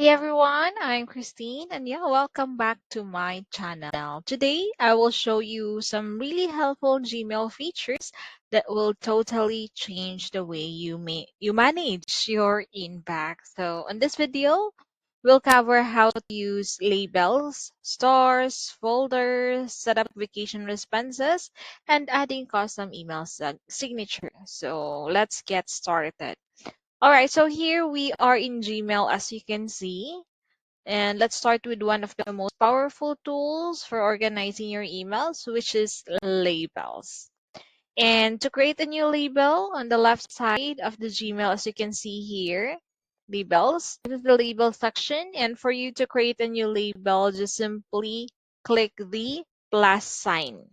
Hey everyone, I'm Christine, and welcome back to my channel. Today, I will show you some really helpful Gmail features that will totally change the way you manage your inbox. So, in this video, we'll cover how to use labels, stars, folders, set up vacation responses, and adding custom email signature. So, let's get started. All right, so here we are in Gmail, as you can see. And let's start with one of the most powerful tools for organizing your emails, which is labels. And to create a new label on the left side of the Gmail, as you can see here, labels. This is the label section. And for you to create a new label, just simply click the plus sign.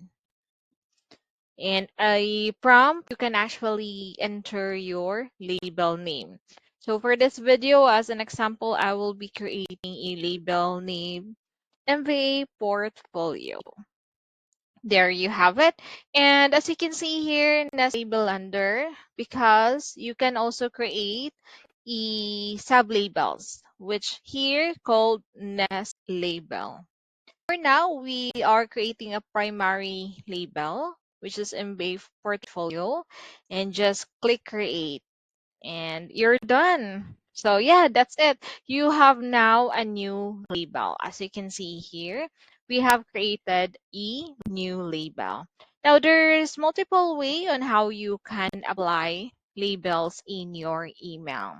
In a prompt, you can actually enter your label name. So for this video, as an example, I will be creating a label name MVA portfolio. There you have it. And as you can see here, nest label under, because you can also create sub-labels, which here called nest label. For now, we are creating a primary label, which is MBA portfolio, and just click create and you're done. So yeah, that's it. You have now a new label. As you can see here, we have created a new label. Now there's multiple way on how you can apply labels in your email.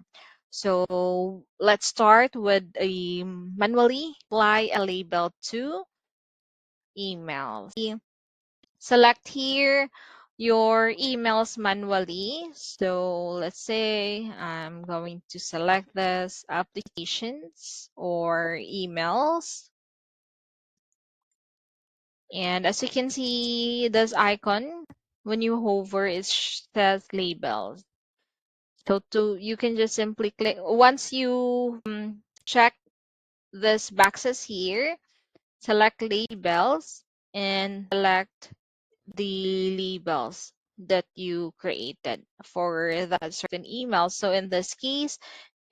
So let's start with a manually apply a label to emails. Select here your emails manually. So let's say I'm going to select this applications or emails. And as you can see, this icon, when you hover, it says labels. So you can just simply click. Once you check this boxes here, select labels and select the labels that you created for that certain email. So in this case,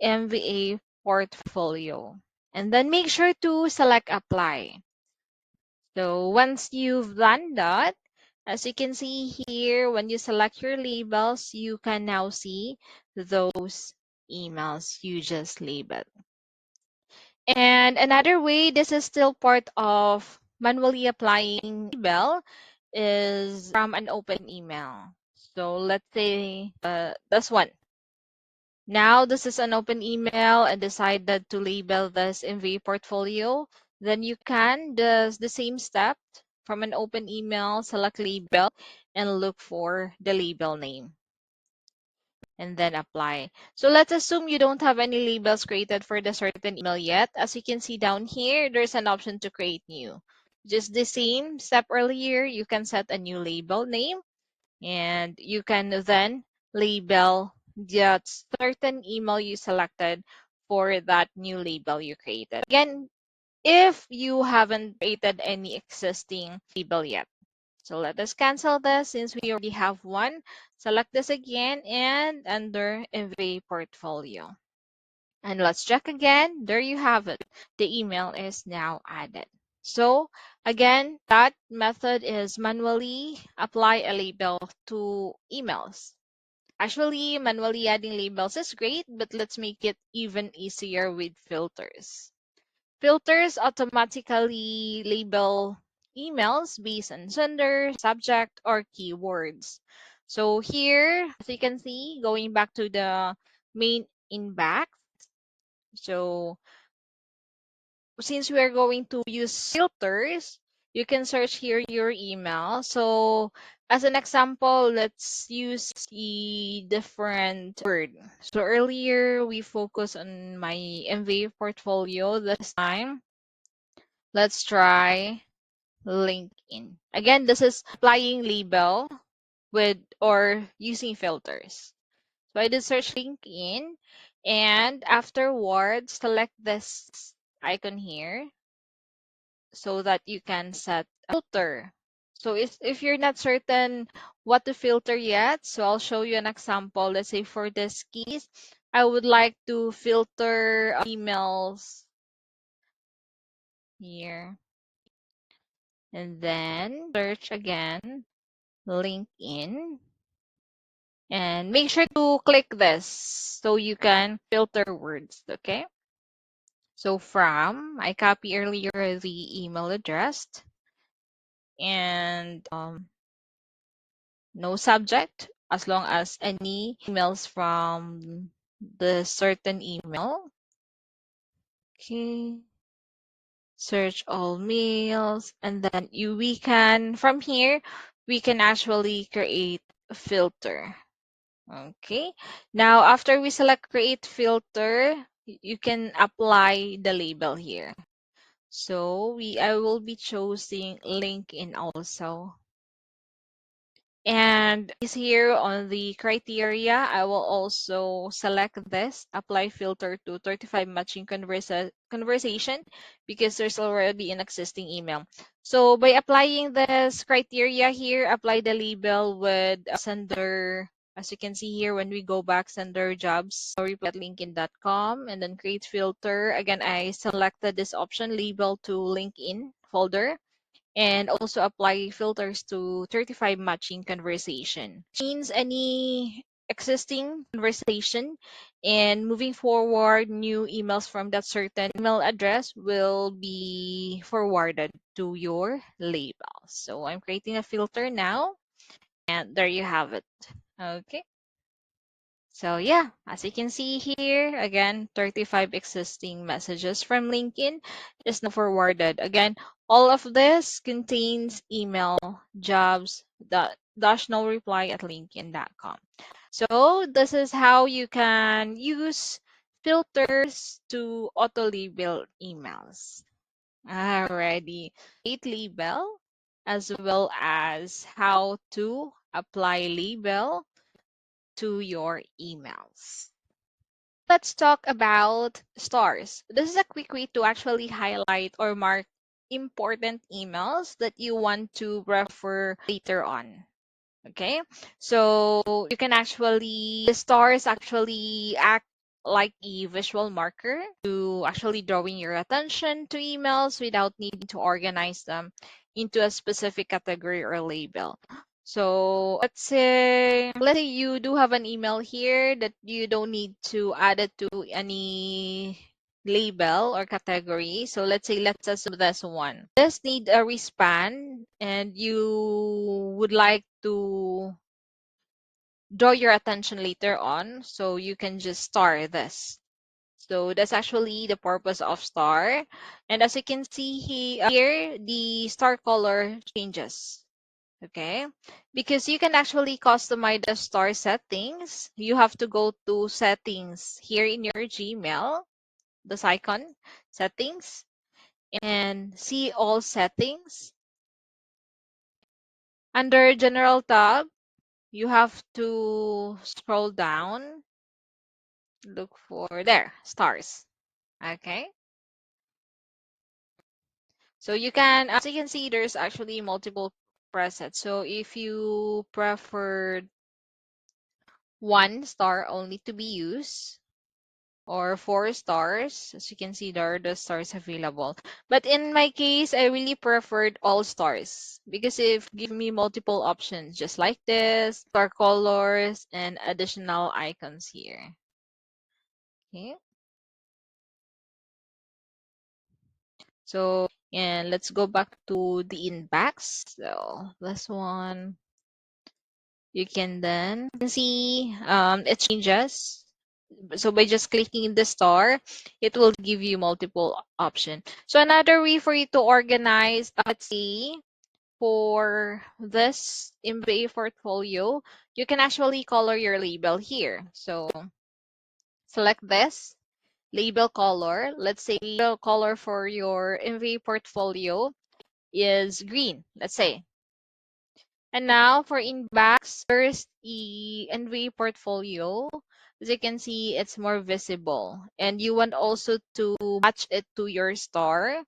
MVA portfolio. And then make sure to select apply. So once you've done that, as you can see here, when you select your labels, you can now see those emails you just labeled. And another way, this is still part of manually applying label, is from an open email. So let's say this one. Now this is an open email and decided to label this MV portfolio. Then you can do the same step from an open email, select label, and look for the label name and then apply. So let's assume you don't have any labels created for the certain email yet. As you can see down here, there's an option to create new. Just the same step earlier, you can set a new label name and you can then label that certain email you selected for that new label you created. Again, if you haven't created any existing label yet. So let us cancel this since we already have one. Select this again and under MV portfolio. And let's check again. There you have it. The email is now added. So again, that method is manually apply a label to emails. Actually, manually adding labels is great, but let's make it even easier with filters. Filters automatically label emails based on sender, subject, or keywords. So here, as you can see, going back to the main inbox. So since we are going to use filters, you can search here your email. So as an example, let's use a different word. So earlier we focused on my MV portfolio. This time, let's try LinkedIn. Again, this is applying label with or using filters. So I did search LinkedIn and afterwards select this icon here so that you can set a filter. So if you're not certain what to filter yet, so I'll show you an example. Let's say for this case, I would like to filter emails here. And then search again, LinkedIn. And make sure to click this so you can filter words, okay? So from, I copy earlier the email address and no subject as long as any emails from the certain email. Okay. Search all mails and then we can, from here, we can actually create a filter. Okay. Now, after we select create filter, you can apply the label here. So I will be choosing LinkedIn also. And is here on the criteria, I will also select this, apply filter to 35 matching conversation because there's already an existing email. So by applying this criteria here, apply the label with sender, as you can see here, when we go back, sender jobs, or reply at linkedin.com and then create filter. Again, I selected this option, label to LinkedIn folder, and also apply filters to 35 matching conversation. Means any existing conversation and moving forward, new emails from that certain email address will be forwarded to your label. So I'm creating a filter now, and there you have it. Okay. So yeah, as you can see here, again, 35 existing messages from LinkedIn is now forwarded. Again, all of this contains email jobs dash no reply at linkedin.com. So this is how you can use filters to auto label emails. Alrighty. Create label as well as how to apply label to your emails. Let's talk about stars. This is a quick way to actually highlight or mark important emails that you want to refer later on. Okay, so you can actually, the stars actually act like a visual marker to actually drawing your attention to emails without needing to organize them into a specific category or label. So let's say you do have an email here that you don't need to add it to any label or category. So let's assume this one. Just need a respan and you would like to draw your attention later on. So you can just star this. So that's actually the purpose of star. And as you can see here, the star color changes. Okay, because you can actually customize the star settings. You have to go to settings here in your Gmail, this icon, settings, and see all settings. Under general tab, you have to scroll down, look for there, stars. Okay. So you can, as you can see, there's actually multiple presets. So if you prefer one star only to be used, or 4 stars, as you can see, there are the stars available. But in my case, I really preferred all stars because it give me multiple options, just like this, star colors, and additional icons here. Okay. So, and let's go back to the inbox. So this one, you can then see it changes. So by just clicking the star, it will give you multiple options. So another way for you to organize, let's see, for this MBA portfolio, you can actually color your label here. So select this label color. Let's say label color for your MBA portfolio is green, let's say. And now for inbox, first the NVA portfolio, as you can see, it's more visible. And you want also to match it to your star.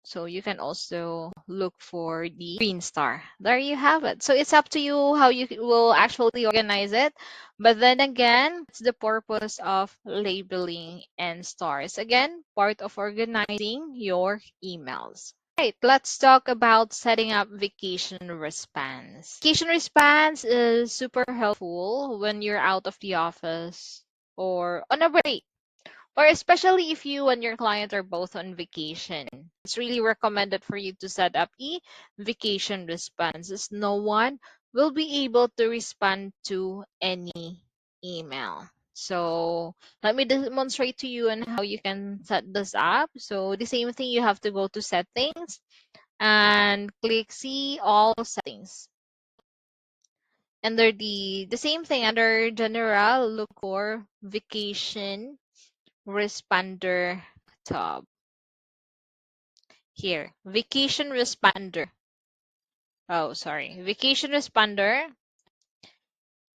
So you can also look for the green star. There you have it. So it's up to you how you will actually organize it. But then again, it's the purpose of labeling and stars. Again, part of organizing your emails. Right, let's talk about setting up vacation response. Vacation response is super helpful when you're out of the office or on a break, or especially if you and your client are both on vacation. It's really recommended for you to set up a vacation response, as no one will be able to respond to any email. So let me demonstrate to you on how you can set this up. So the same thing, you have to go to settings and click see all settings. Under the same thing, under general, look for vacation responder tab. Here, vacation responder. Oh, sorry, vacation responder.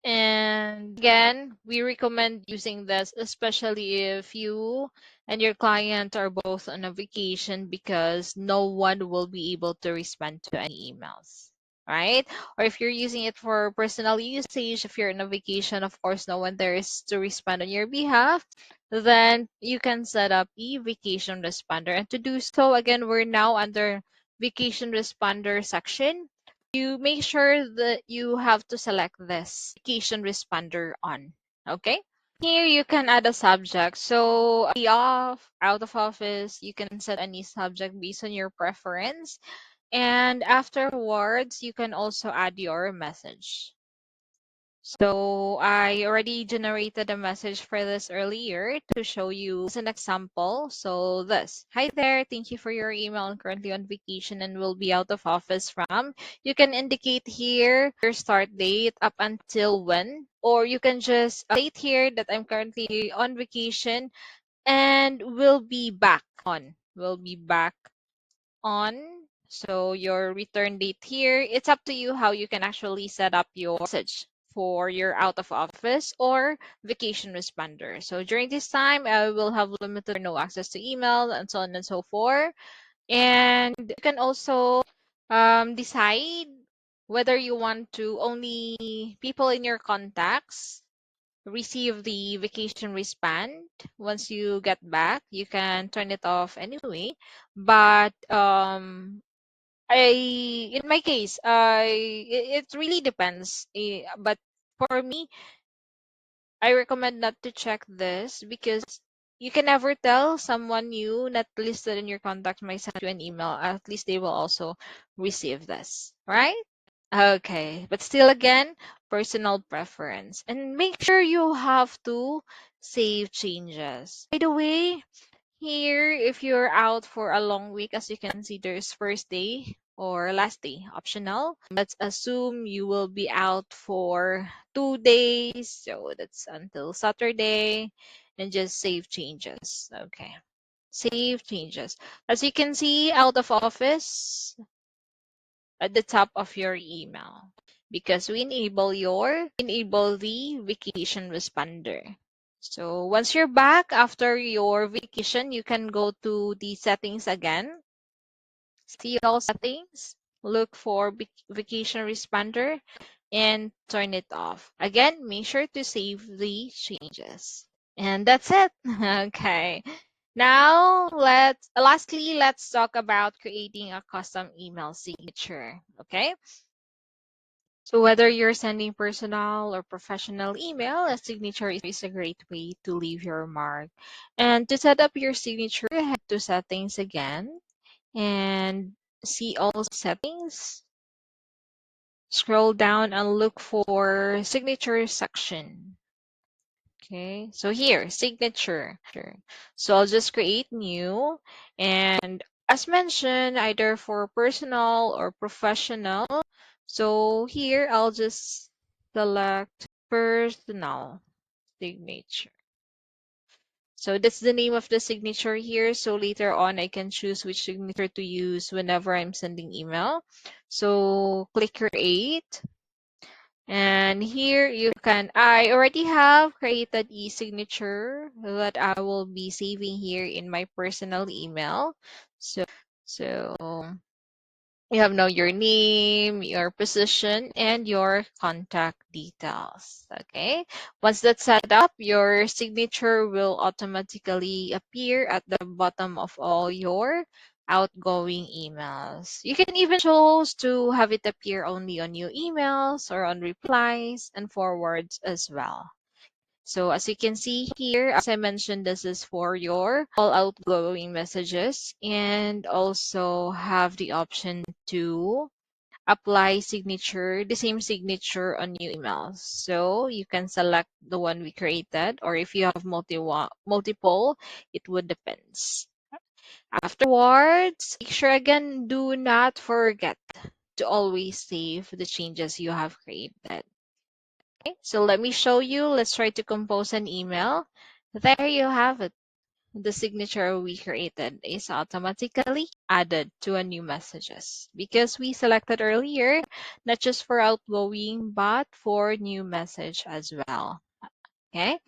And again, we recommend using this, especially if you and your client are both on a vacation, because no one will be able to respond to any emails, right? Or if you're using it for personal usage, if you're on a vacation, of course, no one there is to respond on your behalf, then you can set up a vacation responder. And to do so, again, we're now under vacation responder section. You make sure that you have to select this vacation responder on. Okay. Here you can add a subject. So be off, out of office, you can set any subject based on your preference. And afterwards, you can also add your message. So I already generated a message for this earlier to show you as an example. So this, hi there, thank you for your email. I'm currently on vacation and will be out of office from. You can indicate here your start date up until when, or you can just state here that I'm currently on vacation and will be back on. Will be back on. So your return date here, it's up to you how you can actually set up your message for your out of office or vacation responder. So during this time, I will have limited or no access to email and so on and so forth. And you can also decide whether you want to only people in your contacts receive the vacation wristband. Once you get back, you can turn it off anyway. But in my case, it really depends. But for me, I recommend not to check this, because you can never tell, someone new not listed in your contact might send you an email. At least they will also receive this, right? Okay, but still again, personal preference. And make sure you have to save changes. By the way, here, if you're out for a long week, as you can see, there's first day or last day optional. Let's assume you will be out for 2 days. So that's until Saturday. And just save changes. Okay. Save changes. As you can see, out of office at the top of your email, because we enable the vacation responder. So once you're back after your vacation, you can go to the settings again. See all settings, look for vacation responder and turn it off. Again, make sure to save the changes. And that's it. Okay. Now let's talk about creating a custom email signature. Okay. So whether you're sending personal or professional email, a signature is a great way to leave your mark. And to set up your signature, head to settings again and see all settings. Scroll down and look for signature section. Okay, so here, signature. So I'll just create new, and as mentioned, either for personal or professional. So here I'll just select personal signature. So that's the name of the signature here. So later on, I can choose which signature to use whenever I'm sending email. So click create. And here you can, I already have created e-signature that I will be saving here in my personal email. So So you have now your name, your position, and your contact details. Okay. Once that's set up, your signature will automatically appear at the bottom of all your outgoing emails. You can even choose to have it appear only on new emails or on replies and forwards as well. So as you can see here, as I mentioned, this is for your all outgoing messages, and also have the option to apply signature, the same signature on new emails. So you can select the one we created, or if you have multiple, it would depends. Afterwards, make sure again, do not forget to always save the changes you have created. Okay, so let me show you. Let's try to compose an email. There you have it. The signature we created is automatically added to a new messages because we selected earlier, not just for outgoing, but for new message as well. Okay.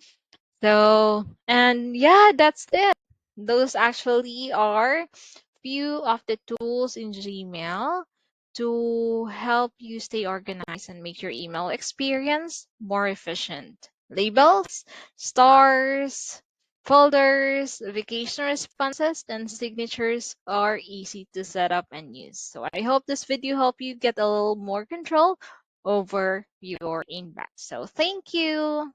So, and yeah, that's it. Those actually are few of the tools in Gmail to help you stay organized and make your email experience more efficient. Labels, stars, folders, vacation responses, and signatures are easy to set up and use. So I hope this video helped you get a little more control over your inbox. So thank you.